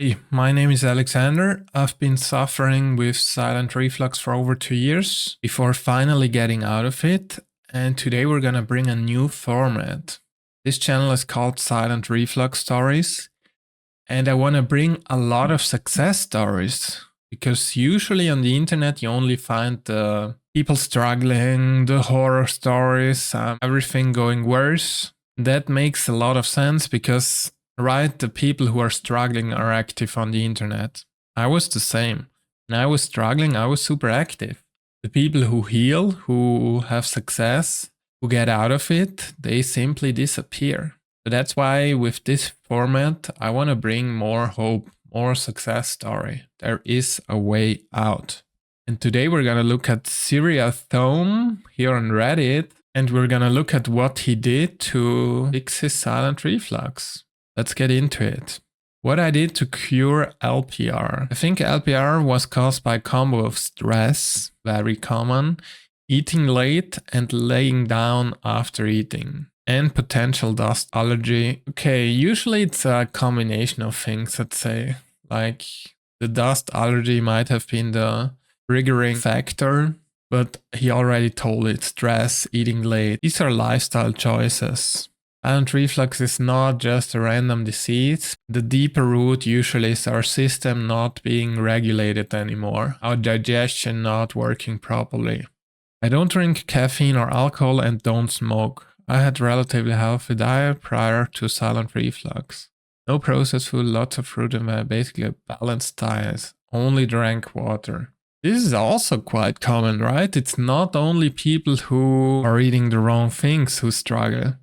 Hey, my name is Alexander. I've been suffering with silent reflux for over 2 years before finally getting out of it. And today we're gonna bring a new format. This channel is called Silent Reflux Stories. And I wanna bring a lot of success stories because usually on the internet you only find the people struggling, the horror stories, everything going worse. That makes a lot of sense because right, the people who are struggling are active on the internet. I was the same. When I was struggling, I was super active. The people who heal, who have success, who get out of it, they simply disappear. So that's why with this format, I want to bring more hope, more success story. There is a way out. And today we're going to look at Thome here on Reddit, and we're going to look at what he did to fix his silent reflux. Let's get into it. What I did to cure LPR. I think LPR was caused by a combo of stress, very common, eating late and laying down after eating, and potential dust allergy. Okay, usually it's a combination of things, let's say. Like the dust allergy might have been the triggering factor, but he already told it, stress, eating late. These are lifestyle choices. Silent reflux is not just a random disease. The deeper root usually is our system not being regulated anymore, our digestion not working properly. I don't drink caffeine or alcohol and don't smoke. I had relatively healthy diet prior to silent reflux. No processed food, lots of fruit and veg, basically a balanced diet. Only drank water. This is also quite common, right? It's not only people who are eating the wrong things who struggle.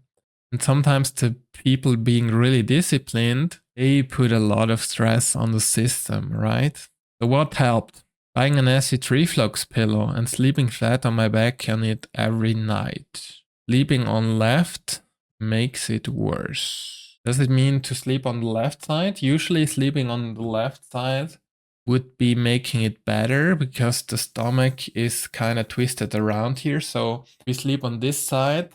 And sometimes the people being really disciplined, they put a lot of stress on the system, right? So what helped? Buying an acid reflux pillow and sleeping flat on my back on it every night. Sleeping on left makes it worse. Does it mean to sleep on the left side? Usually sleeping on the left side would be making it better because the stomach is kind of twisted around here. So if we sleep on this side,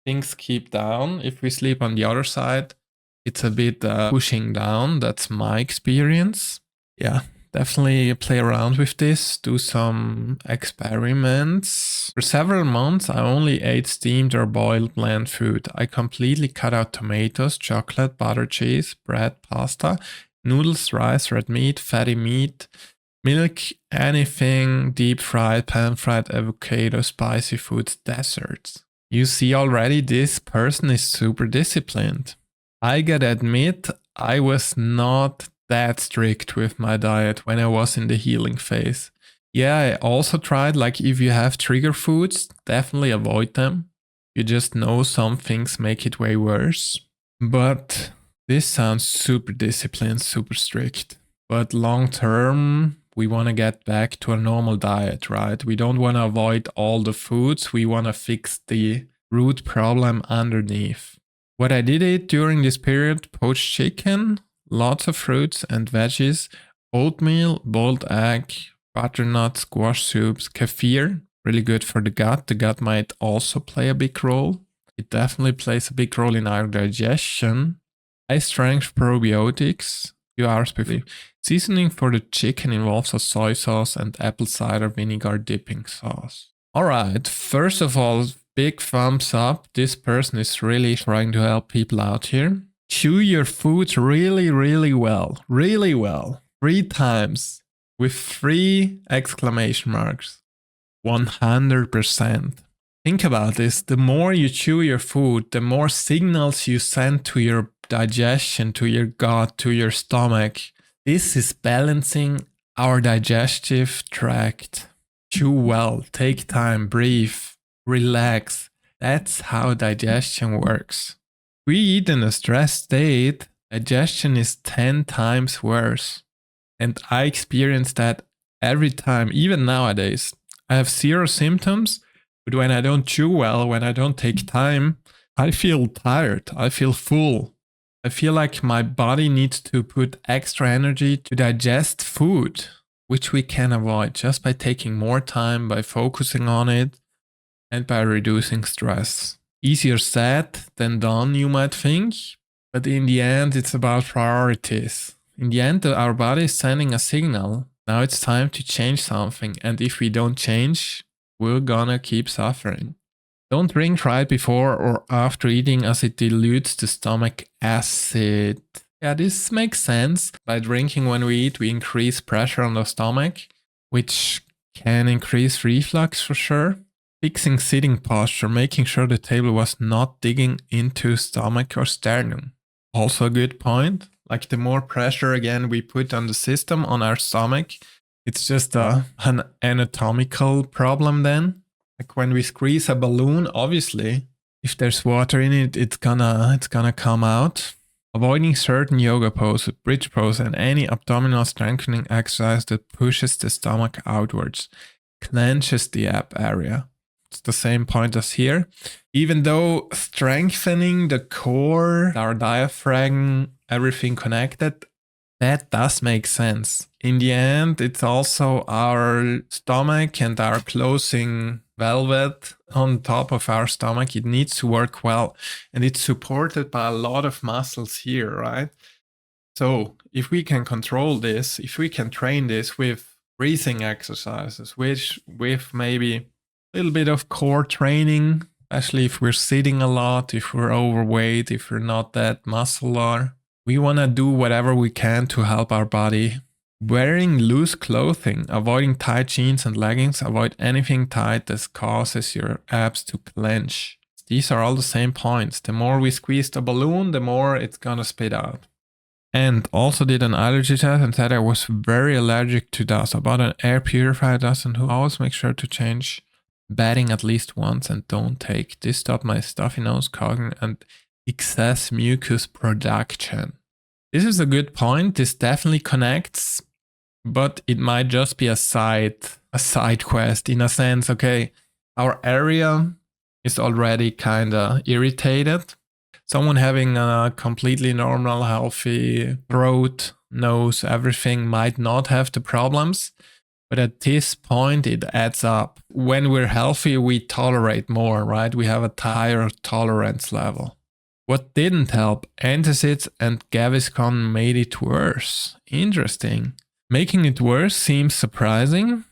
things keep down. If we sleep on the other side, it's a bit pushing down. That's my experience. Yeah, definitely play around with this, do some experiments. For several months, I only ate steamed or boiled bland food. I completely cut out tomatoes, chocolate, butter, cheese, bread, pasta, noodles, rice, red meat, fatty meat, milk, anything deep fried, pan fried, avocado, spicy foods, desserts. You see already this person is super disciplined. I gotta admit, I was not that strict with my diet when I was in the healing phase. Yeah, I also tried, like if you have trigger foods, definitely avoid them. You just know some things make it way worse. But this sounds super disciplined, super strict. But long term, we want to get back to a normal diet, right? We don't want to avoid all the foods. We want to fix the root problem underneath. What I did eat during this period, poached chicken, lots of fruits and veggies, oatmeal, boiled egg, butternut, squash soups, kefir, really good for the gut. The gut might also play a big role. It definitely plays a big role in our digestion. High strength probiotics, few hours before. Seasoning for the chicken involves a soy sauce and apple cider vinegar dipping sauce. Alright, first of all, big thumbs up. This person is really trying to help people out here. Chew your foods really, really well. Really well. 3 times. With 3 exclamation marks. 100%. Think about this. The more you chew your food, the more signals you send to your digestion, to your gut, to your stomach. This is balancing our digestive tract. Chew well, take time, breathe, relax. That's how digestion works. We eat in a stressed state, digestion is 10 times worse. And I experience that every time, even nowadays. I have 0 symptoms, but when I don't chew well, when I don't take time, I feel tired, I feel full. I feel like my body needs to put extra energy to digest food, which we can avoid just by taking more time, by focusing on it, and by reducing stress. Easier said than done, you might think, but in the end, it's about priorities. In the end, our body is sending a signal. Now it's time to change something. And if we don't change, we're gonna keep suffering. Don't drink right before or after eating as it dilutes the stomach acid. Yeah, this makes sense. By drinking when we eat, we increase pressure on the stomach, which can increase reflux for sure. Fixing sitting posture, making sure the table was not digging into stomach or sternum. Also a good point. Like the more pressure again we put on the system, on our stomach, it's just an anatomical problem then. Like when we squeeze a balloon, obviously, if there's water in it, it's gonna come out. Avoiding certain yoga poses, bridge pose, and any abdominal strengthening exercise that pushes the stomach outwards, clenches the ab area. It's the same point as here. Even though strengthening the core, our diaphragm, everything connected, that does make sense. In the end, it's also our stomach and our closing velvet on top of our stomach. It needs to work well, and it's supported by a lot of muscles here, right? So if we can control this, if we can train this with breathing exercises, with maybe a little bit of core training, especially if we're sitting a lot, if we're overweight, if we're not that muscular, we want to do whatever we can to help our body. Wearing loose clothing, avoiding tight jeans and leggings, avoid anything tight that causes your abs to clench. These are all the same points. The more we squeeze the balloon, the more it's gonna spit out. And also did an allergy test and said I was very allergic to dust. I bought an air purifier dust and always make sure to change bedding at least once and don't take. This stopped my stuffy nose, coughing, and excess mucus production. This is a good point. This definitely connects, but it might just be a side quest in a sense. Okay, our area is already kind of irritated. Someone having a completely normal, healthy throat, nose, everything might not have the problems. But at this point, it adds up. When we're healthy, we tolerate more, right? We have a higher tolerance level. What didn't help? Antacids and Gaviscon made it worse. Interesting. Making it worse seems surprising,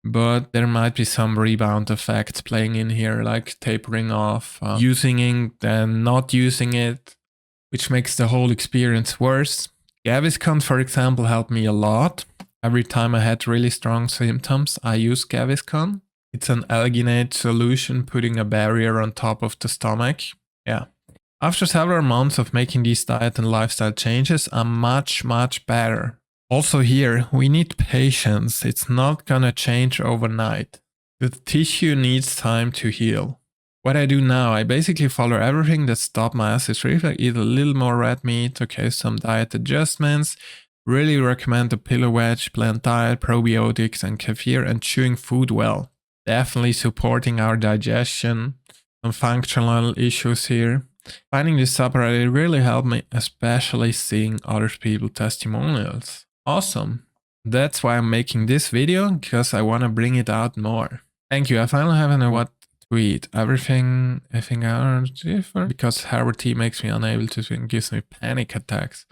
but there might be some rebound effects playing in here, like tapering off, using it, then not using it, which makes the whole experience worse. Gaviscon, for example, helped me a lot. Every time I had really strong symptoms, I used Gaviscon. It's an alginate solution putting a barrier on top of the stomach. Yeah. After several months of making these diet and lifestyle changes, I'm much better. Also here, we need patience. It's not gonna change overnight. The tissue needs time to heal. What I do now, I basically follow everything that stopped my acid reflux, eat a little more red meat, okay, some diet adjustments. Really recommend the pillow wedge, plant diet, probiotics and kefir, and chewing food well. Definitely supporting our digestion. Some functional issues here. Finding this subreddit really helped me, especially seeing other people's testimonials. Awesome. That's why I'm making this video, because I want to bring it out more. Thank you. I finally have an what to eat. Everything I think are different because herbal tea makes me unable to swim, gives me panic attacks.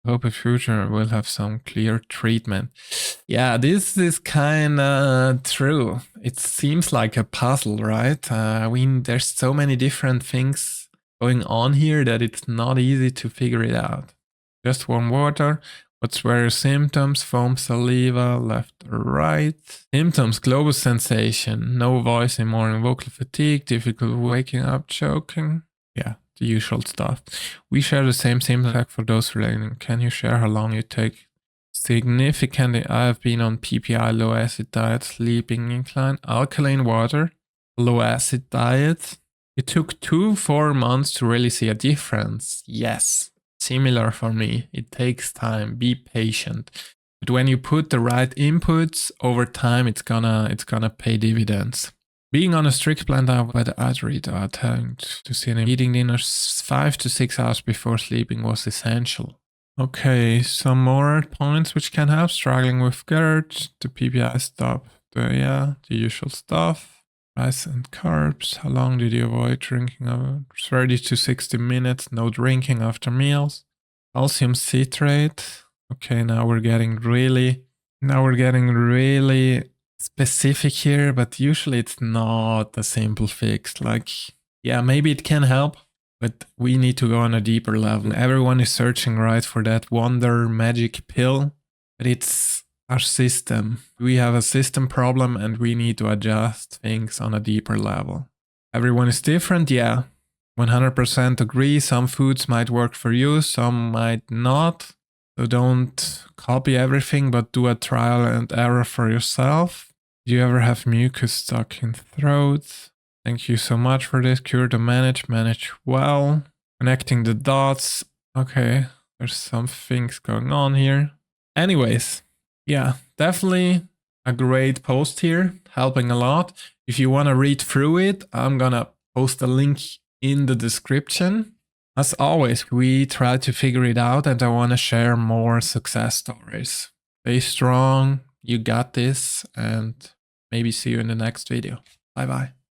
Hope in future will have some clear treatment. Yeah, this is kind of true. It seems like a puzzle, right? I mean, there's so many different things going on here that it's not easy to figure it out. Just warm water. What's various symptoms? Foam, saliva, left or right. Symptoms, global sensation, no voice in morning, vocal fatigue, difficult waking up, choking. Yeah, the usual stuff. We share the same symptoms for those relating. Can you share how long you take? Significantly, I have been on PPI, low acid diet, sleeping incline, alkaline water, low acid diet. It took 4 months to really see a difference. Yes. Similar for me. It takes time. Be patient. But when you put the right inputs over time, it's gonna pay dividends. Being on a strict plan diet by the artery telling to see an eating dinner 5 to 6 hours before sleeping was essential. Okay, some more points which can help. Struggling with gerd, the PPI stop, the usual stuff. Rice and carbs. How long did you avoid drinking? 30 to 60 minutes. No drinking after meals. Calcium citrate. Okay, now we're getting really specific here, but usually it's not a simple fix. Like, yeah, maybe it can help, but we need to go on a deeper level. Everyone is searching, right, for that wonder magic pill, but it's our system. We have a system problem and we need to adjust things on a deeper level. Everyone is different, yeah. 100% agree. Some foods might work for you, some might not. So don't copy everything, but do a trial and error for yourself. Do you ever have mucus stuck in throat? Thank you so much for this. Cure to manage well. Connecting the dots. Okay, there's some things going on here. Anyways, yeah, definitely a great post here, helping a lot. If you want to read through it, I'm gonna post a link in the description. As always, we try to figure it out and I want to share more success stories. Stay strong, you got this, and maybe see you in the next video. Bye bye.